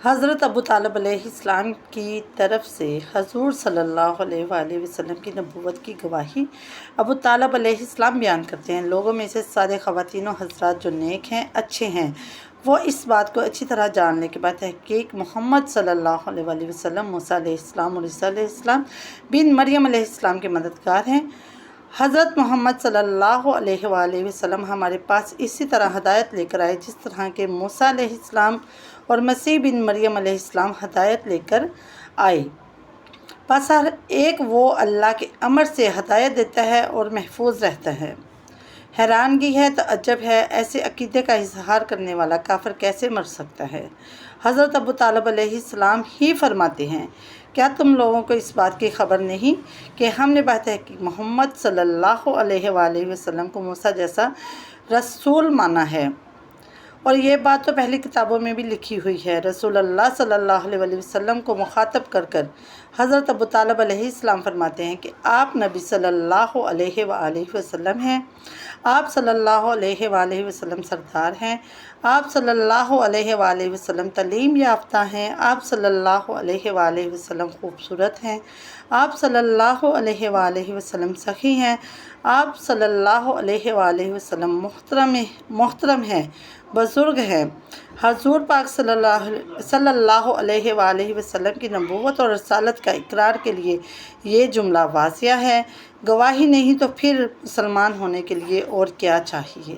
حضرت ابو طالب علیہ السلام کی طرف سے حضور صلی اللہ علیہ وآلہ وسلم کی نبوت کی گواہی ابو طالب علیہ السلام بیان کرتے ہیں۔ لوگوں میں سے سارے خواتین و حضرات جو نیک ہیں، اچھے ہیں، وہ اس بات کو اچھی طرح جاننے کے بعد تحقیق محمد صلی اللہ علیہ وآلہ وسلم موسیٰ علیہ السلام اور عیسیٰ علیہ السلام بن مریم علیہ السلام کے مددگار ہیں۔ حضرت محمد صلی اللہ علیہ وآلہ وسلم ہمارے پاس اسی طرح ہدایت لے کر آئے جس طرح کہ موسیٰ علیہ السلام اور مسیح بن مریم علیہ السلام ہدایت لے کر آئے۔ بس ہر ایک وہ اللہ کے امر سے ہدایت دیتا ہے اور محفوظ رہتا ہے۔ حیرانگی ہے، تعجب ہے، ایسے عقیدے کا اظہار کرنے والا کافر کیسے مر سکتا ہے؟ حضرت ابو طالب علیہ السلام ہی فرماتے ہیں، کیا تم لوگوں کو اس بات کی خبر نہیں کہ ہم نے بتحقیق محمد صلی اللہ علیہ وآلہ وسلم کو موسیٰ جیسا رسول مانا ہے؟ اور یہ بات تو پہلی کتابوں میں بھی لکھی ہوئی ہے۔ رسول اللہ صلی اللہ علیہ وآلہ وسلم کو مخاطب کر کر حضرت ابو طالب علیہ السلام فرماتے ہیں کہ آپ نبی صلی اللہ علیہ وآلہ وسلم ہیں، آپ صلی اللہ علیہ وآلہ وسلم سردار ہیں، آپ صلی اللہ علیہ وآلہ وسلم تعلیم یافتہ ہیں، آپ صلی اللہ علیہ وآلہ وسلم خوبصورت ہیں، آپ صلی اللہ علیہ وآلہ وسلم سخی ہیں، آپ صلی اللہ علیہ وآلہ وسلم محترم ہیں، بزرگ ہیں۔ حضور پاک صلی اللہ علیہ وآلہ وسلم کی نبوت اور رسالت کا اقرار کے لیے یہ جملہ واضح ہے۔ گواہی نہیں تو پھر مسلمان ہونے کے لیے اور کیا چاہیے؟